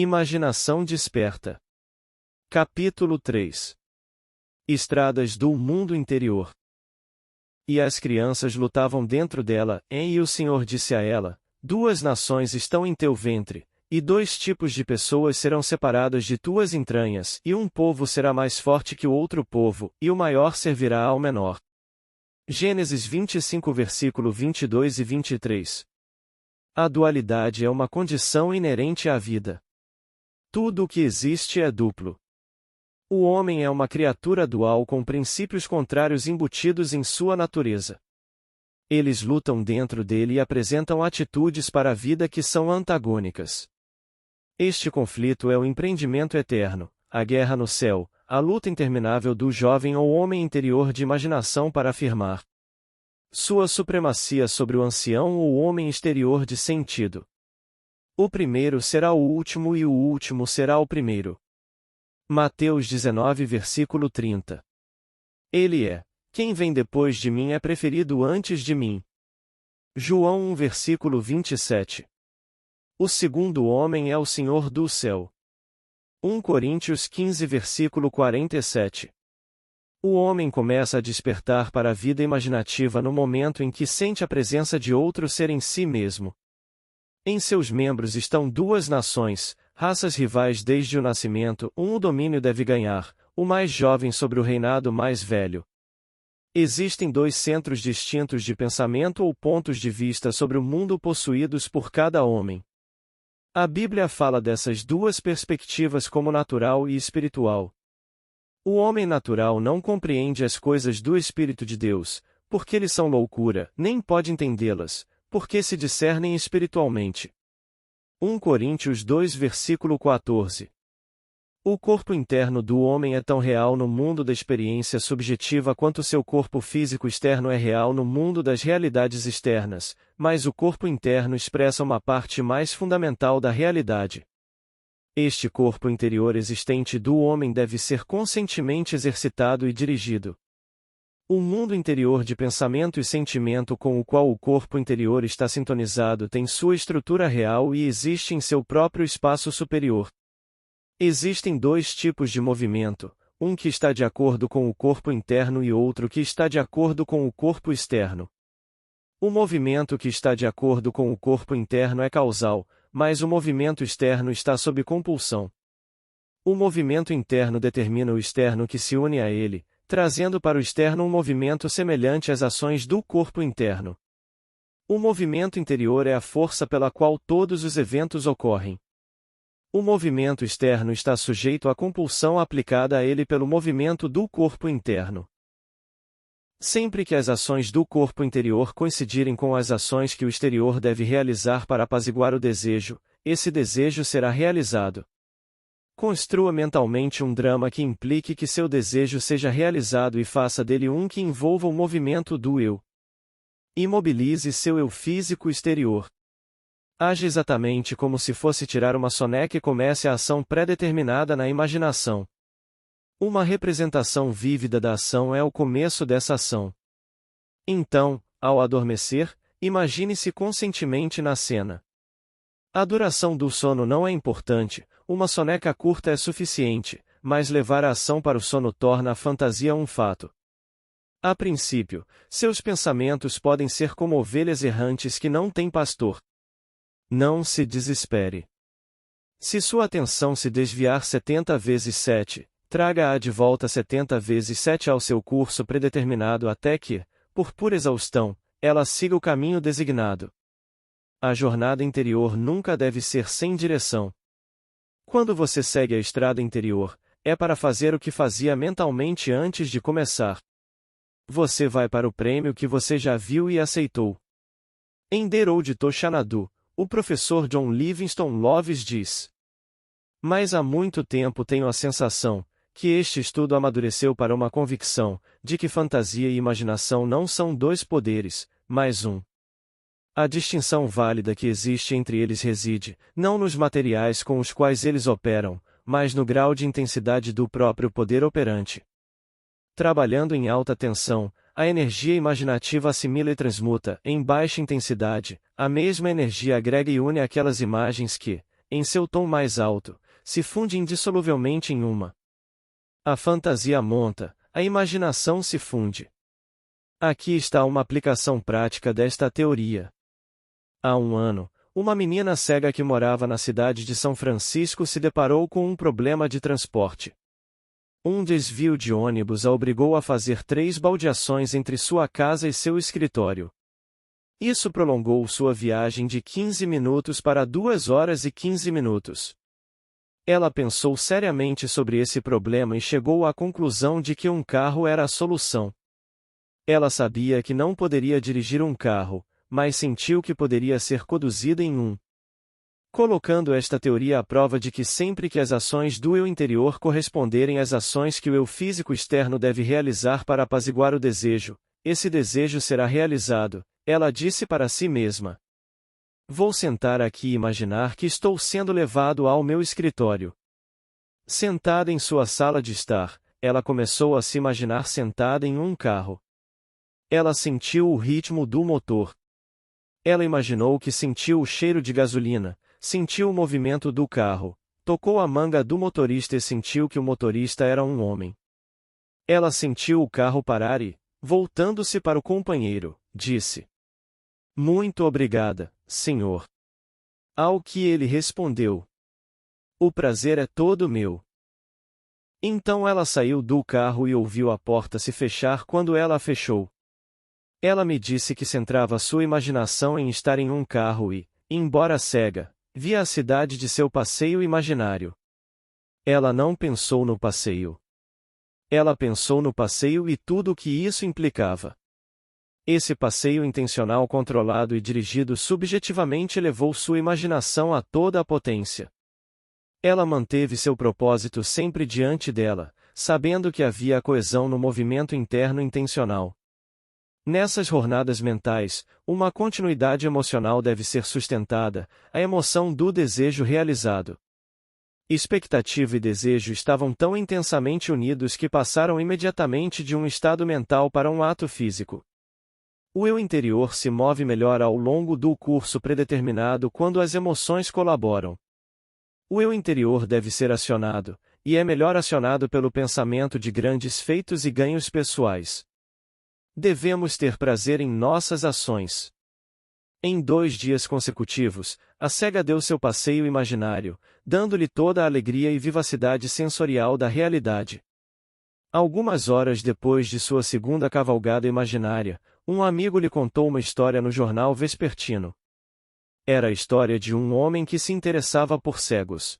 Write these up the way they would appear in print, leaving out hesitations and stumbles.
Imaginação desperta. Capítulo 3. Estradas do mundo interior. E as crianças lutavam dentro dela, e o Senhor disse a ela: 2 nações estão em teu ventre, e 2 tipos de pessoas serão separadas de tuas entranhas, e um povo será mais forte que o outro povo, e o maior servirá ao menor. Gênesis 25 versículo 22 e 23. A dualidade é uma condição inerente à vida. Tudo o que existe é duplo. O homem é uma criatura dual com princípios contrários embutidos em sua natureza. Eles lutam dentro dele e apresentam atitudes para a vida que são antagônicas. Este conflito é o empreendimento eterno, a guerra no céu, a luta interminável do jovem ou homem interior de imaginação para afirmar sua supremacia sobre o ancião ou homem exterior de sentido. O primeiro será o último e o último será o primeiro. Mateus 19 versículo 30. Ele é: quem vem depois de mim é preferido antes de mim. João 1 versículo 27. O segundo homem é o Senhor do céu. 1 Coríntios 15 versículo 47. O homem começa a despertar para a vida imaginativa no momento em que sente a presença de outro ser em si mesmo. Em seus membros estão 2 nações, raças rivais desde o nascimento, o domínio deve ganhar, o mais jovem sobre o reinado mais velho. Existem 2 centros distintos de pensamento ou pontos de vista sobre o mundo possuídos por cada homem. A Bíblia fala dessas 2 perspectivas como natural e espiritual. O homem natural não compreende as coisas do Espírito de Deus, porque eles são loucura, nem pode entendê-las, porque se discernem espiritualmente. 1 Coríntios 2 versículo 14. O corpo interno do homem é tão real no mundo da experiência subjetiva quanto seu corpo físico externo é real no mundo das realidades externas, mas o corpo interno expressa uma parte mais fundamental da realidade. Este corpo interior existente do homem deve ser conscientemente exercitado e dirigido. O mundo interior de pensamento e sentimento com o qual o corpo interior está sintonizado tem sua estrutura real e existe em seu próprio espaço superior. Existem 2 tipos de movimento, um que está de acordo com o corpo interno e outro que está de acordo com o corpo externo. O movimento que está de acordo com o corpo interno é causal, mas o movimento externo está sob compulsão. O movimento interno determina o externo que se une a ele, trazendo para o externo um movimento semelhante às ações do corpo interno. O movimento interior é a força pela qual todos os eventos ocorrem. O movimento externo está sujeito à compulsão aplicada a ele pelo movimento do corpo interno. Sempre que as ações do corpo interior coincidirem com as ações que o exterior deve realizar para apaziguar o desejo, esse desejo será realizado. Construa mentalmente um drama que implique que seu desejo seja realizado e faça dele um que envolva o movimento do eu. Imobilize seu eu físico exterior. Age exatamente como se fosse tirar uma soneca e comece a ação pré-determinada na imaginação. Uma representação vívida da ação é o começo dessa ação. Então, ao adormecer, imagine-se conscientemente na cena. A duração do sono não é importante, uma soneca curta é suficiente, mas levar a ação para o sono torna a fantasia um fato. A princípio, seus pensamentos podem ser como ovelhas errantes que não têm pastor. Não se desespere. Se sua atenção se desviar 70 vezes 7, traga-a de volta 70 vezes 7 ao seu curso predeterminado até que, por pura exaustão, ela siga o caminho designado. A jornada interior nunca deve ser sem direção. Quando você segue a estrada interior, é para fazer o que fazia mentalmente antes de começar. Você vai para o prêmio que você já viu e aceitou. Em The Road to Xanadu, o professor John Livingston Loves diz: mas há muito tempo tenho a sensação que este estudo amadureceu para uma convicção de que fantasia e imaginação não são 2 poderes, mas um. A distinção válida que existe entre eles reside, não nos materiais com os quais eles operam, mas no grau de intensidade do próprio poder operante. Trabalhando em alta tensão, a energia imaginativa assimila e transmuta, em baixa intensidade, a mesma energia agrega e une aquelas imagens que, em seu tom mais alto, se funde indissoluvelmente em uma. A fantasia monta, a imaginação se funde. Aqui está uma aplicação prática desta teoria. Há um ano, uma menina cega que morava na cidade de São Francisco se deparou com um problema de transporte. Um desvio de ônibus a obrigou a fazer 3 baldeações entre sua casa e seu escritório. Isso prolongou sua viagem de 15 minutos para 2 horas e 15 minutos. Ela pensou seriamente sobre esse problema e chegou à conclusão de que um carro era a solução. Ela sabia que não poderia dirigir um carro, mas sentiu que poderia ser conduzida em um. Colocando esta teoria à prova de que sempre que as ações do eu interior corresponderem às ações que o eu físico externo deve realizar para apaziguar o desejo, esse desejo será realizado, ela disse para si mesma. Vou sentar aqui e imaginar que estou sendo levado ao meu escritório. Sentada em sua sala de estar, ela começou a se imaginar sentada em um carro. Ela sentiu o ritmo do motor. Ela imaginou que sentiu o cheiro de gasolina, sentiu o movimento do carro, tocou a manga do motorista e sentiu que o motorista era um homem. Ela sentiu o carro parar e, voltando-se para o companheiro, disse: Muito obrigada, senhor. Ao que ele respondeu: O prazer é todo meu. Então ela saiu do carro e ouviu a porta se fechar quando ela a fechou. Ela me disse que centrava sua imaginação em estar em um carro e, embora cega, via a cidade de seu passeio imaginário. Ela não pensou no passeio. Ela pensou no passeio e tudo o que isso implicava. Esse passeio intencional controlado e dirigido subjetivamente levou sua imaginação a toda a potência. Ela manteve seu propósito sempre diante dela, sabendo que havia a coesão no movimento interno intencional. Nessas jornadas mentais, uma continuidade emocional deve ser sustentada, a emoção do desejo realizado. Expectativa e desejo estavam tão intensamente unidos que passaram imediatamente de um estado mental para um ato físico. O eu interior se move melhor ao longo do curso predeterminado quando as emoções colaboram. O eu interior deve ser acionado, e é melhor acionado pelo pensamento de grandes feitos e ganhos pessoais. Devemos ter prazer em nossas ações. Em 2 dias consecutivos, a cega deu seu passeio imaginário, dando-lhe toda a alegria e vivacidade sensorial da realidade. Algumas horas depois de sua segunda cavalgada imaginária, um amigo lhe contou uma história no jornal vespertino. Era a história de um homem que se interessava por cegos.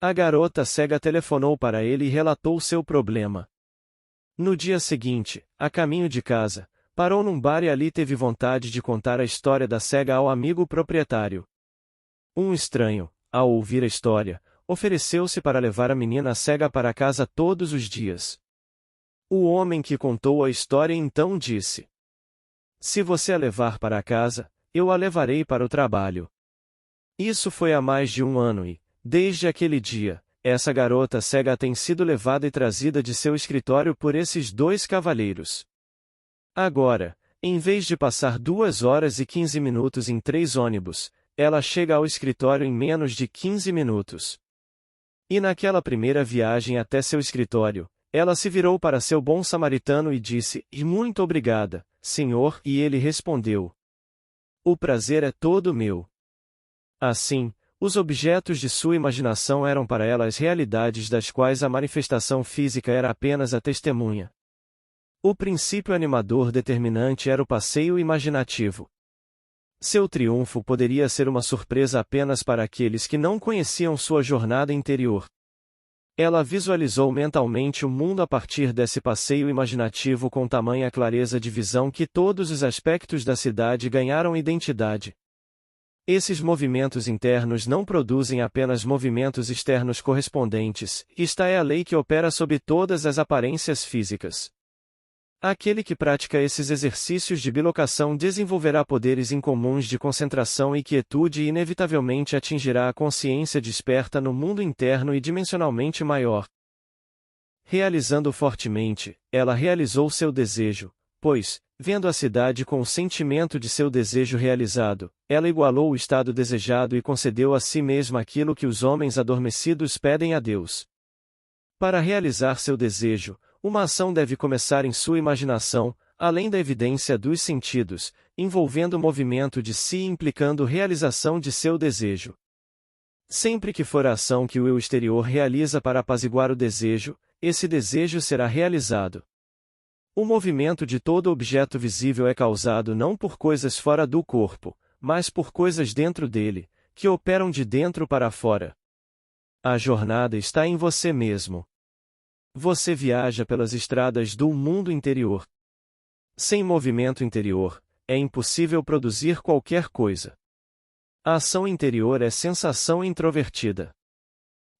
A garota cega telefonou para ele e relatou seu problema. No dia seguinte, a caminho de casa, parou num bar e ali teve vontade de contar a história da cega ao amigo proprietário. Um estranho, ao ouvir a história, ofereceu-se para levar a menina cega para casa todos os dias. O homem que contou a história então disse: Se você a levar para casa, eu a levarei para o trabalho. Isso foi há mais de 1 ano e, desde aquele dia, essa garota cega tem sido levada e trazida de seu escritório por esses 2 cavalheiros. Agora, em vez de passar 2 horas e 15 minutos em 3 ônibus, ela chega ao escritório em menos de 15 minutos. E naquela primeira viagem até seu escritório, ela se virou para seu bom samaritano e disse: Muito obrigada, senhor, e ele respondeu: O prazer é todo meu. Assim, os objetos de sua imaginação eram para ela as realidades das quais a manifestação física era apenas a testemunha. O princípio animador determinante era o passeio imaginativo. Seu triunfo poderia ser uma surpresa apenas para aqueles que não conheciam sua jornada interior. Ela visualizou mentalmente o mundo a partir desse passeio imaginativo com tamanha clareza de visão que todos os aspectos da cidade ganharam identidade. Esses movimentos internos não produzem apenas movimentos externos correspondentes, esta é a lei que opera sob todas as aparências físicas. Aquele que pratica esses exercícios de bilocação desenvolverá poderes incomuns de concentração e quietude e inevitavelmente atingirá a consciência desperta no mundo interno e dimensionalmente maior. Realizando fortemente, ela realizou seu desejo, pois, Vendo a cidade com o sentimento de seu desejo realizado, ela igualou o estado desejado e concedeu a si mesma aquilo que os homens adormecidos pedem a Deus. Para realizar seu desejo, uma ação deve começar em sua imaginação, além da evidência dos sentidos, envolvendo o movimento de si e implicando realização de seu desejo. Sempre que for a ação que o eu exterior realiza para apaziguar o desejo, esse desejo será realizado. O movimento de todo objeto visível é causado não por coisas fora do corpo, mas por coisas dentro dele, que operam de dentro para fora. A jornada está em você mesmo. Você viaja pelas estradas do mundo interior. Sem movimento interior, é impossível produzir qualquer coisa. A ação interior é sensação introvertida.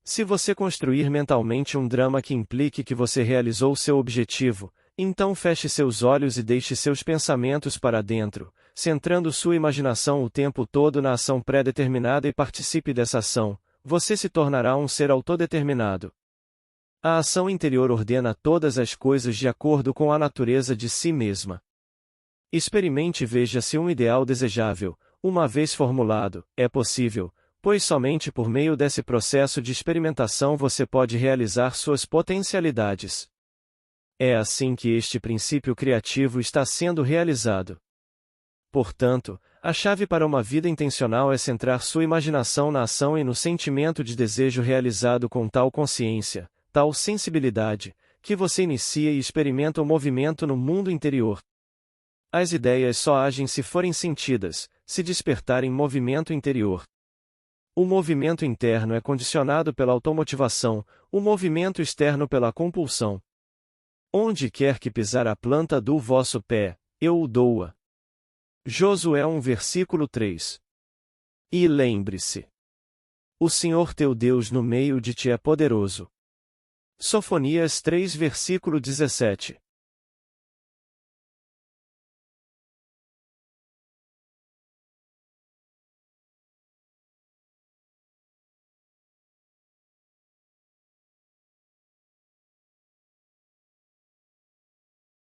Se você construir mentalmente um drama que implique que você realizou seu objetivo, então feche seus olhos e deixe seus pensamentos para dentro, centrando sua imaginação o tempo todo na ação pré-determinada e participe dessa ação, você se tornará um ser autodeterminado. A ação interior ordena todas as coisas de acordo com a natureza de si mesma. Experimente e veja se um ideal desejável, uma vez formulado, é possível, pois somente por meio desse processo de experimentação você pode realizar suas potencialidades. É assim que este princípio criativo está sendo realizado. Portanto, a chave para uma vida intencional é centrar sua imaginação na ação e no sentimento de desejo realizado com tal consciência, tal sensibilidade, que você inicia e experimenta o movimento no mundo interior. As ideias só agem se forem sentidas, se despertarem movimento interior. O movimento interno é condicionado pela automotivação, o movimento externo pela compulsão. Onde quer que pisar a planta do vosso pé, eu o dou-a. Josué 1 versículo 3. E lembre-se: o Senhor teu Deus no meio de ti é poderoso. Sofonias 3 versículo 17.